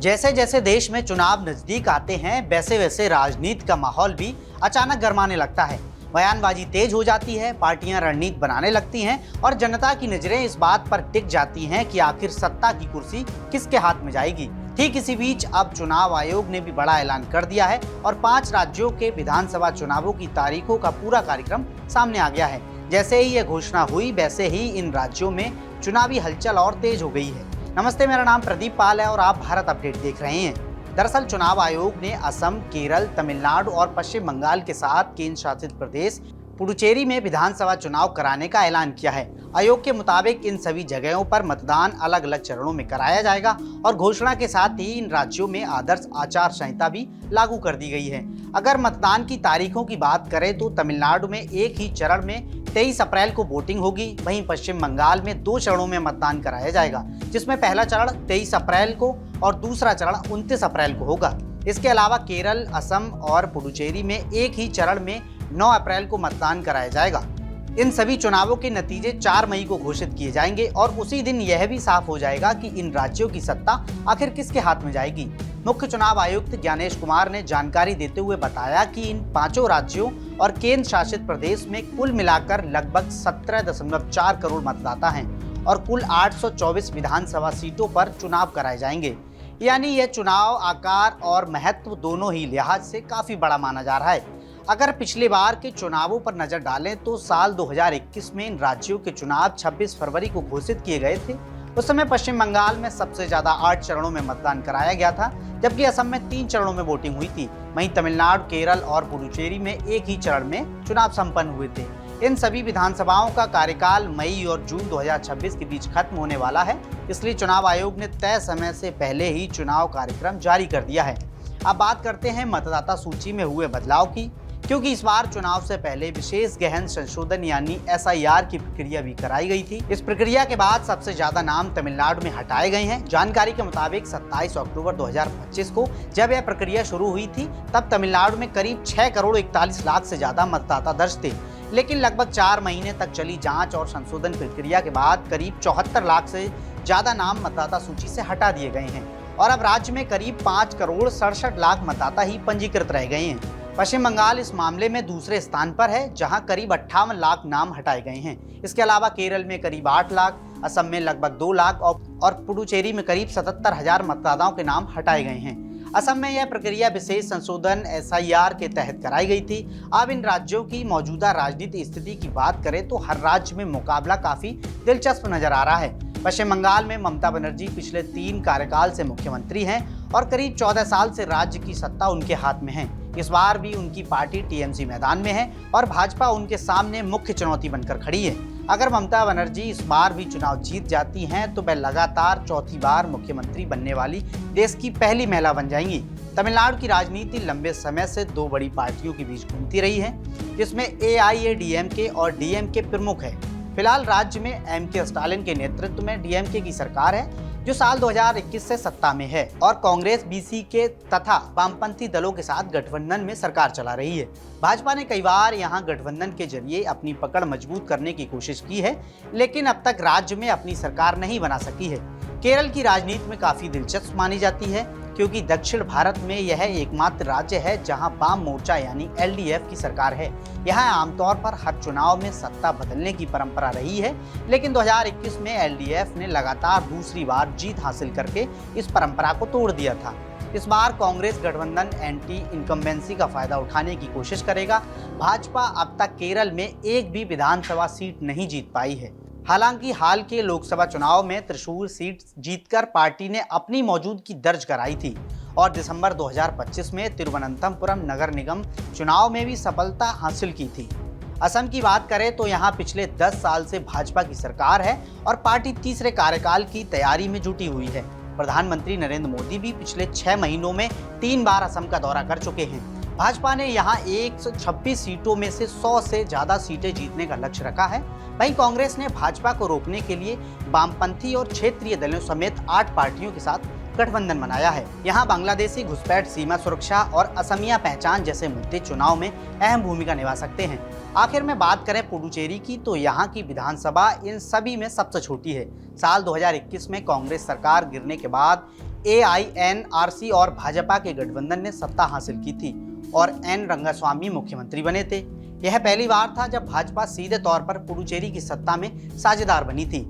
जैसे जैसे देश में चुनाव नजदीक आते हैं वैसे वैसे राजनीति का माहौल भी अचानक गरमाने लगता है। बयानबाजी तेज हो जाती है, पार्टियां रणनीति बनाने लगती हैं और जनता की नजरें इस बात पर टिक जाती हैं कि आखिर सत्ता की कुर्सी किसके हाथ में जाएगी। ठीक इसी बीच अब चुनाव आयोग ने भी बड़ा ऐलान कर दिया है और 5 राज्यों के विधानसभा चुनावों की तारीखों का पूरा कार्यक्रम सामने आ गया है। जैसे ही यह घोषणा हुई वैसे ही इन राज्यों में चुनावी हलचल और तेज हो गई है। नमस्ते, मेरा नाम प्रदीप पाल है और आप भारत अपडेट देख रहे हैं। दरअसल चुनाव आयोग ने असम, केरल, तमिलनाडु और पश्चिम बंगाल के साथ केंद्र शासित प्रदेश पुडुचेरी में विधानसभा चुनाव कराने का ऐलान किया है। आयोग के मुताबिक इन सभी जगहों पर मतदान अलग अलग चरणों में कराया जाएगा और घोषणा के साथ ही इन राज्यों में आदर्श आचार संहिता भी लागू कर दी गई है। अगर मतदान की तारीखों की बात करें तो तमिलनाडु में एक ही चरण में 23 अप्रैल को वोटिंग होगी। वहीं पश्चिम बंगाल में 2 चरणों में मतदान कराया जाएगा, जिसमें पहला चरण 23 अप्रैल को और दूसरा चरण 29 अप्रैल को होगा। इसके अलावा केरल, असम और पुडुचेरी में एक ही चरण में 9 अप्रैल को मतदान कराया जाएगा। इन सभी चुनावों के नतीजे 4 मई को घोषित किए जाएंगे और उसी दिन यह भी साफ हो जाएगा कि इन राज्यों की सत्ता आखिर किसके हाथ में जाएगी। मुख्य चुनाव आयुक्त ज्ञानेश कुमार ने जानकारी देते हुए बताया कि इन 5 राज्यों और केंद्र शासित प्रदेश में कुल मिलाकर लगभग 17.4 करोड़ मतदाता हैं और कुल 824 विधानसभा सीटों पर चुनाव कराए जाएंगे। यानी यह चुनाव आकार और महत्व दोनों ही लिहाज से काफी बड़ा माना जा रहा है। अगर पिछली बार के चुनावों पर नजर डालें तो साल 2021 में इन राज्यों के चुनाव 26 फरवरी को घोषित किए गए थे। उस समय पश्चिम बंगाल में सबसे ज्यादा 8 चरणों में मतदान कराया गया था, जबकि असम में 3 चरणों में वोटिंग हुई थी। वहीं तमिलनाडु, केरल और पुडुचेरी में एक ही चरण में चुनाव संपन्न हुए थे। इन सभी विधानसभाओं का कार्यकाल मई और जून 2026 के बीच खत्म होने वाला है, इसलिए चुनाव आयोग ने तय समय से पहले ही चुनाव कार्यक्रम जारी कर दिया है। अब बात करते हैं मतदाता सूची में हुए बदलाव की, क्योंकि इस बार चुनाव से पहले विशेष गहन संशोधन यानी SIR की प्रक्रिया भी कराई गई थी। इस प्रक्रिया के बाद सबसे ज्यादा नाम तमिलनाडु में हटाए गए हैं। जानकारी के मुताबिक 27 अक्टूबर 2025 को जब यह प्रक्रिया शुरू हुई थी तब तमिलनाडु में करीब 6 करोड़ 41 लाख से ज्यादा मतदाता दर्ज थे, लेकिन लगभग 4 महीने तक चली जांच और संशोधन प्रक्रिया के बाद करीब 74 लाख से ज्यादा नाम मतदाता सूची से हटा दिए गए हैं और अब राज्य में करीब 5 करोड़ 67 लाख मतदाता ही पंजीकृत रह गए हैं। पश्चिम बंगाल इस मामले में दूसरे स्थान पर है, जहां करीब 58 लाख नाम हटाए गए हैं। इसके अलावा केरल में करीब 8 लाख, असम में लगभग 2 लाख और पुडुचेरी में करीब 77,000 मतदाताओं के नाम हटाए गए हैं। असम में यह प्रक्रिया विशेष संशोधन SIR के तहत कराई गई थी। अब इन राज्यों की मौजूदा राजनीतिक स्थिति की बात करें तो हर राज्य में मुकाबला काफी दिलचस्प नजर आ रहा है। पश्चिम बंगाल में ममता बनर्जी पिछले 3 कार्यकाल से मुख्यमंत्री हैं और करीब 14 साल से राज्य की सत्ता उनके हाथ में है। इस बार भी उनकी पार्टी TMC मैदान में है और भाजपा उनके सामने मुख्य चुनौती बनकर खड़ी है। अगर ममता बनर्जी इस बार भी चुनाव जीत जाती हैं तो वह लगातार चौथी बार मुख्यमंत्री बनने वाली देश की पहली महिला बन जाएंगी। तमिलनाडु की राजनीति लंबे समय से 2 बड़ी पार्टियों के बीच घूमती रही है, जिसमें AIADMK और DMK प्रमुख है। फिलहाल राज्य में MK स्टालिन के नेतृत्व में DMK की सरकार है, जो साल 2021 से सत्ता में है और कांग्रेस, BCK तथा वामपंथी दलों के साथ गठबंधन में सरकार चला रही है। भाजपा ने कई बार यहां गठबंधन के जरिए अपनी पकड़ मजबूत करने की कोशिश की है, लेकिन अब तक राज्य में अपनी सरकार नहीं बना सकी है। केरल की राजनीति में काफी दिलचस्प मानी जाती है, क्योंकि दक्षिण भारत में यह एकमात्र राज्य है जहां वाम मोर्चा यानी LDF की सरकार है। यहां आमतौर पर हर चुनाव में सत्ता बदलने की परंपरा रही है, लेकिन 2021 में LDF ने लगातार दूसरी बार जीत हासिल करके इस परंपरा को तोड़ दिया था। इस बार कांग्रेस गठबंधन एंटी इनकम्बेंसी का फायदा उठाने की कोशिश करेगा। भाजपा अब तक केरल में एक भी विधानसभा सीट नहीं जीत पाई है। हालांकि हाल के लोकसभा चुनाव में त्रिशूर सीट जीतकर पार्टी ने अपनी मौजूदगी दर्ज कराई थी और दिसंबर 2025 में तिरुवनंतपुरम नगर निगम चुनाव में भी सफलता हासिल की थी। असम की बात करें तो यहां पिछले 10 साल से भाजपा की सरकार है और पार्टी तीसरे कार्यकाल की तैयारी में जुटी हुई है। प्रधानमंत्री नरेंद्र मोदी भी पिछले 6 महीनों में 3 बार असम का दौरा कर चुके हैं। भाजपा ने यहां 126 सीटों में से 100 से ज्यादा सीटें जीतने का लक्ष्य रखा है। वहीं कांग्रेस ने भाजपा को रोकने के लिए वामपंथी और क्षेत्रीय दलों समेत 8 पार्टियों के साथ गठबंधन बनाया है। यहाँ बांग्लादेशी घुसपैठ, सीमा सुरक्षा और असमिया पहचान जैसे मुद्दे चुनाव में अहम भूमिका निभा सकते हैं। आखिर में बात करें पुडुचेरी की तो यहाँ की विधानसभा इन सभी में सबसे छोटी है। साल 2021 में कांग्रेस सरकार गिरने के बाद AINRC और भाजपा के गठबंधन ने सत्ता हासिल की थी और एन रंगास्वामी मुख्यमंत्री बने थे। यह पहली बार था जब भाजपा सीधे तौर पर पुडुचेरी की सत्ता में साझेदार बनी थी।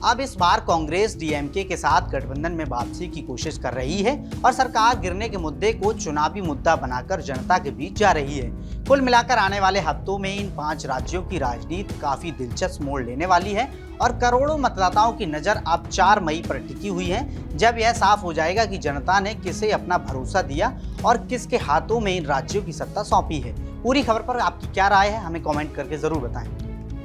अब इस बार कांग्रेस DMK के साथ गठबंधन में वापसी की कोशिश कर रही है और सरकार गिरने के मुद्दे को चुनावी मुद्दा बनाकर जनता के बीच जा रही है। कुल मिलाकर आने वाले हफ्तों में इन 5 राज्यों की राजनीति काफी दिलचस्प मोड़ लेने वाली है और करोड़ों मतदाताओं की नजर अब 4 मई पर टिकी हुई है, जब यह साफ हो जाएगा कि जनता ने किसे अपना भरोसा दिया और किसके हाथों में इन राज्यों की सत्ता सौंपी है। पूरी खबर पर आपकी क्या राय है, हमें कमेंट करके जरूर बताएं।